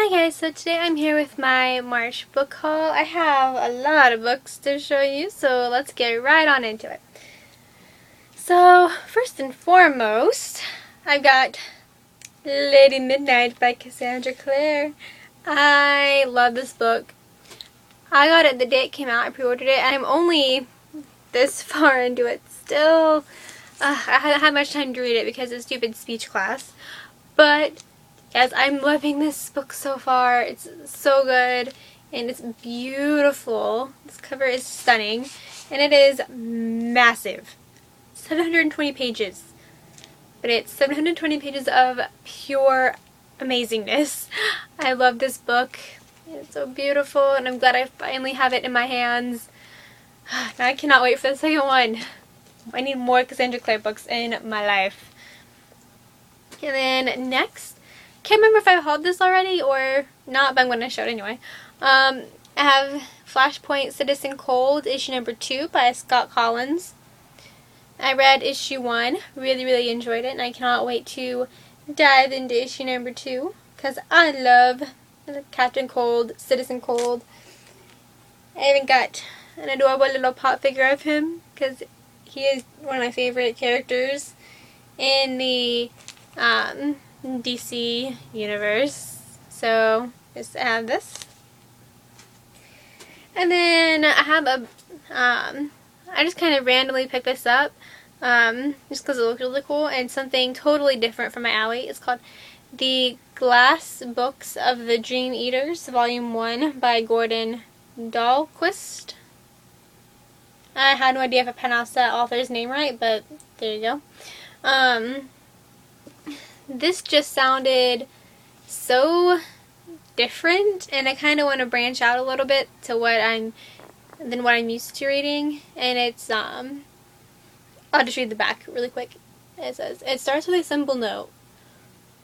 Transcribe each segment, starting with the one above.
Hi guys, so today I'm here with my March book haul. I have a lot of books to show you, so let's get right on into it. So, first and foremost, I've got Lady Midnight by Cassandra Clare. I love this book. I got it the day it came out, I pre-ordered it, and I'm only this far into it still. I haven't had much time to read it because of stupid speech class, but yes, I'm loving this book so far. It's so good and it's beautiful. This cover is stunning and it is massive. 720 pages. But it's 720 pages of pure amazingness. I love this book. It's so beautiful and I'm glad I finally have it in my hands. Now I cannot wait for the second one. I need more Cassandra Clare books in my life. And then next, can't remember if I've hauled this already or not, but I'm going to show it anyway. I have Flashpoint Citizen Cold, issue number 2 by Scott Collins. I read issue 1, really enjoyed it, and I cannot wait to dive into issue number 2 because I love Captain Cold, Citizen Cold. I even got an adorable little pop figure of him because he is one of my favorite characters in the DC universe. So just have this, and then I have a I just kind of randomly picked this up just because it looked really cool and something totally different from my alley. It's called The Glass Books of the Dream Eaters, Volume 1 by Gordon Dahlquist. I had no idea if I pronounced that author's name right, but there you go. This just sounded so different, and I kind of want to branch out a little bit to what I'm used to reading. And it's I'll just read the back really quick. It says, it starts with a simple note.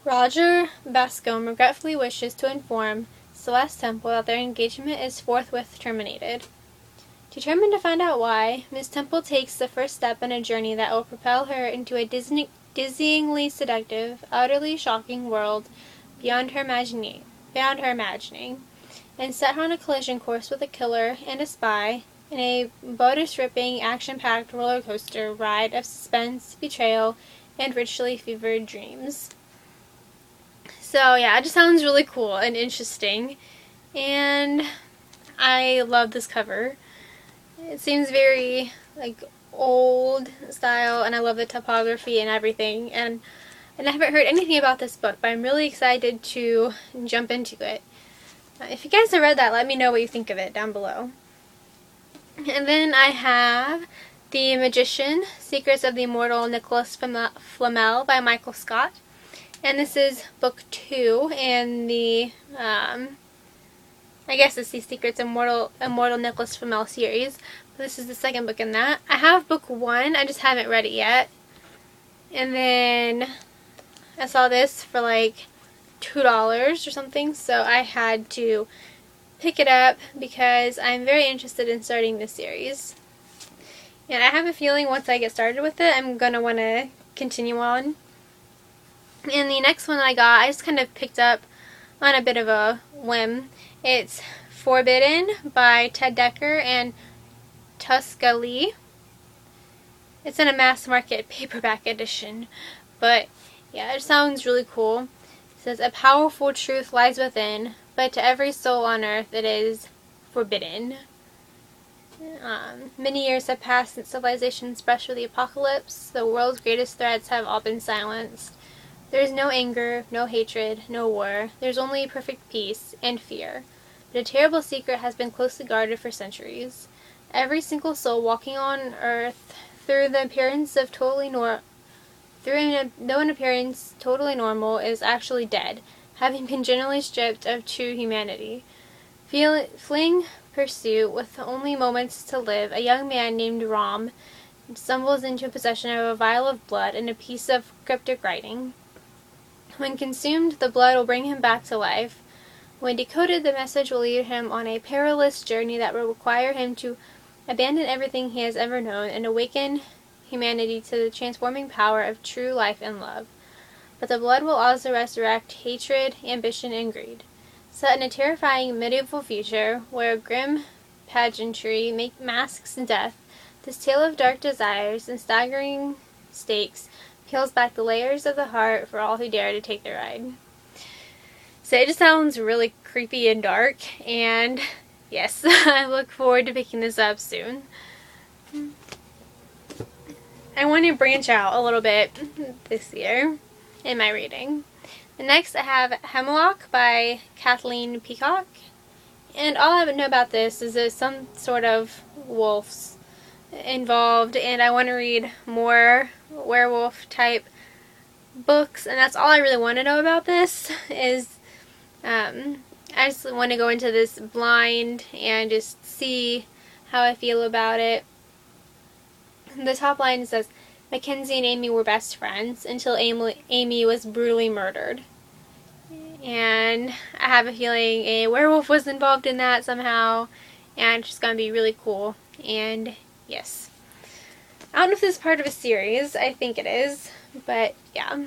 Roger Bascom regretfully wishes to inform Celeste Temple that their engagement is forthwith terminated. Determined to find out why, Miss Temple takes the first step in a journey that will propel her into a dizzyingly seductive, utterly shocking world beyond her imagining, and set her on a collision course with a killer and a spy in a bodice-ripping, action-packed roller coaster ride of suspense, betrayal, and richly fevered dreams. So yeah, it just sounds really cool and interesting, and I love this cover. It seems very old style, and I love the typography and everything, and I haven't heard anything about this book, but I'm really excited to jump into it. If you guys have read that, let me know what you think of it down below. And then I have The Magician, Secrets of the Immortal Nicholas Flamel by Michael Scott, and this is book 2 in the I guess it's the Secrets of Immortal Nicholas Flamel series. This is the second book in that. I have book 1, I just haven't read it yet. And then I saw this for like $2 or something, so I had to pick it up because I'm very interested in starting this series. And I have a feeling once I get started with it, I'm going to want to continue on. And the next one I got, I just kind of picked up on a bit of a whim. It's Forbidden by Ted Dekker and Tuska Lee. It's in a mass market paperback edition, but yeah, it sounds really cool. It says, a powerful truth lies within, but to every soul on earth it is forbidden. Many years have passed since civilization's brushed with the apocalypse. The world's greatest threats have all been silenced. There is no anger, no hatred, no war. There's only perfect peace and fear. But a terrible secret has been closely guarded for centuries. Every single soul walking on earth through an appearance totally normal is actually dead, having been generally stripped of true humanity. Fleeing pursuit with only moments to live, a young man named Rom stumbles into possession of a vial of blood and a piece of cryptic writing. When consumed, the blood will bring him back to life. When decoded, the message will lead him on a perilous journey that will require him to abandon everything he has ever known and awaken humanity to the transforming power of true life and love. But the blood will also resurrect hatred, ambition, and greed. Set in a terrifying medieval future where grim pageantry masks death, this tale of dark desires and staggering stakes peels back the layers of the heart for all who dare to take the ride. So it just sounds really creepy and dark, and yes, I look forward to picking this up soon. I want to branch out a little bit this year in my reading. And next I have Hemlock by Kathleen Peacock. And all I know about this is there's some sort of wolves involved, and I want to read more werewolf type books, and that's all I really want to know about this is I just want to go into this blind and just see how I feel about it. The top line says, Mackenzie and Amy were best friends until Amy was brutally murdered. And I have a feeling a werewolf was involved in that somehow, and it's just going to be really cool. And yes. I don't know if this is part of a series. I think it is. But yeah.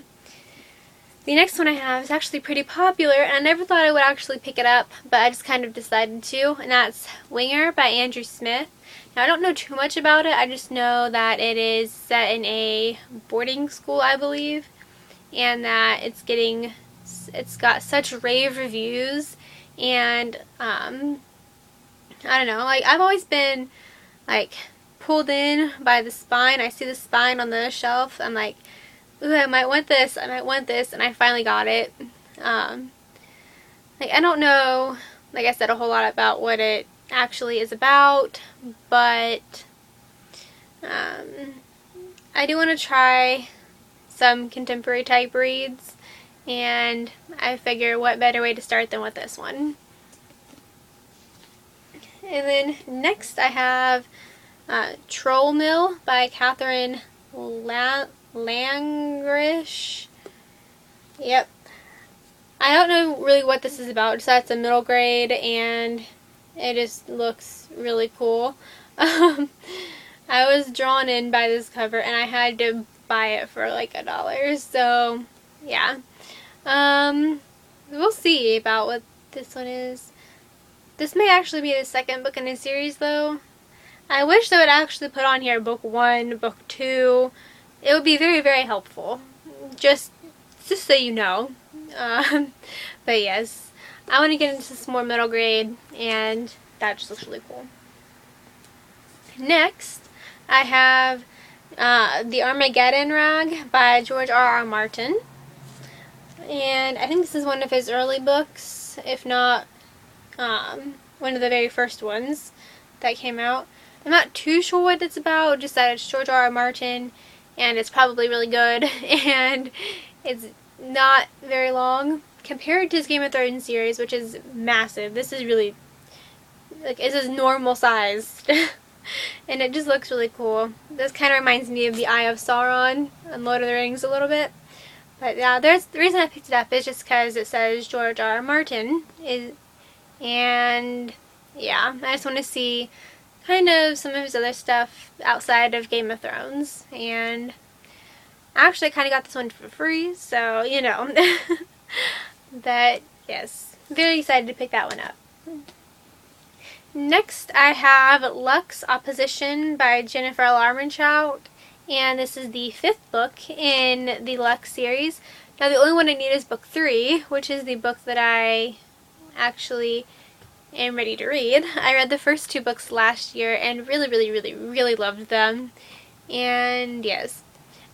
The next one I have is actually pretty popular, and I never thought I would actually pick it up, but I just kind of decided to, and that's Winger by Andrew Smith. Now, I don't know too much about it. I just know that it is set in a boarding school, I believe, and that it's got such rave reviews, and I don't know, like, I've always been like pulled in by the spine. I see the spine on the shelf, I'm like, ooh, I might want this, and I finally got it. Like, I don't know, like I said, a whole lot about what it actually is about, but I do want to try some contemporary type reads, and I figure what better way to start than with this one. And then next I have Troll Mill by Catherine Langrish. Yep. I don't know really what this is about, so it's a middle grade, and it just looks really cool. I was drawn in by this cover, and I had to buy it for like $1, so yeah. We'll see about what this one is. This may actually be the second book in a series, though. I wish they would actually put on here book 1, book 2. It would be very, very helpful. Just so you know. But yes, I want to get into some more middle grade, and that just looks really cool. Next, I have The Armageddon Rug by George R.R. Martin. And I think this is one of his early books, if not one of the very first ones that came out. I'm not too sure what it's about, just that it's George R.R. Martin, and it's probably really good, and it's not very long compared to his Game of Thrones series, which is massive. This is really, like, this is normal sized. And it just looks really cool. This kind of reminds me of the Eye of Sauron on Lord of the Rings a little bit. But yeah, the reason I picked it up is just because it says George R. R. Martin. And yeah, I just want to see kind of some of his other stuff outside of Game of Thrones. And actually I kind of got this one for free, so you know. But yes, very excited to pick that one up. Next I have Lux Opposition by Jennifer Larmanchout, and this is the 5th book in the Lux series. Now the only one I need is book 3, which is the book that I actually am ready to read. I read the first 2 books last year and really loved them. And yes,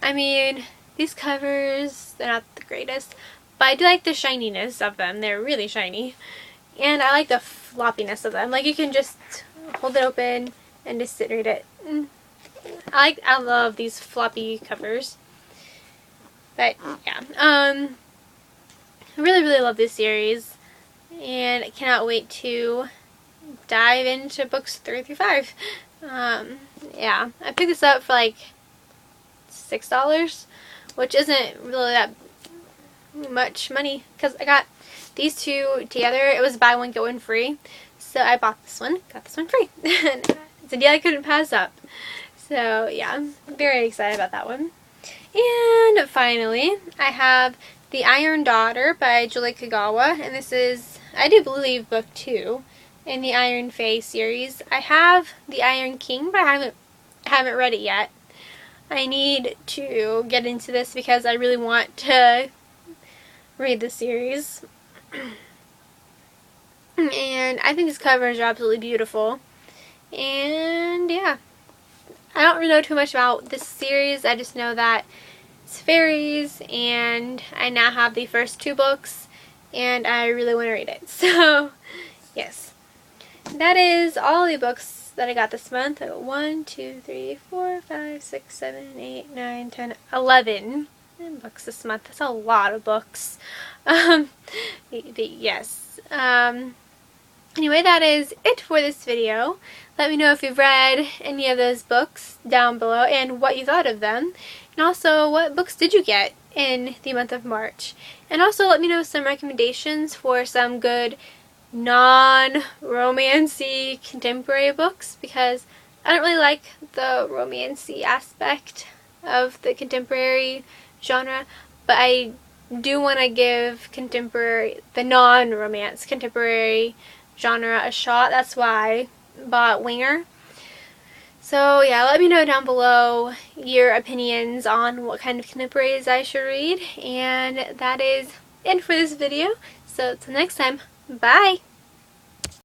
I mean, these covers, they're not the greatest, but I do like the shininess of them. They're really shiny. And I like the floppiness of them. Like, you can just hold it open and just sit and read it. I love these floppy covers. But yeah, I really love this series, and I cannot wait to dive into books 3 through 5. Yeah, I picked this up for like $6, which isn't really that much money because I got these 2 together. It was buy one get one free, so I bought this one, got this one free. It's a deal I couldn't pass up. So yeah, I'm very excited about that one. And finally, I have The Iron Daughter by Julie Kagawa, and this is I do believe book 2 in the Iron Fae series. I have the Iron King, but I haven't read it yet. I need to get into this because I really want to read the series. And I think these covers are absolutely beautiful. And yeah, I don't really know too much about this series. I just know that it's fairies, and I now have the first 2 books, and I really want to read it. So yes, that is all the books that I got this month. I got 1, 2, 3, 4, 5, 6, 7, 8, 9, 10, 11 books this month. That's a lot of books. Yes. Anyway, that is it for this video. Let me know if you've read any of those books down below and what you thought of them. And also, what books did you get in the month of March? And also, let me know some recommendations for some good non-romancy contemporary books, because I don't really like the romancy aspect of the contemporary genre, but I do want to give the non-romance contemporary genre a shot. That's why I bought Winger. So yeah, let me know down below your opinions on what kind of contemporaries I should read. And that is it for this video. So till next time, bye!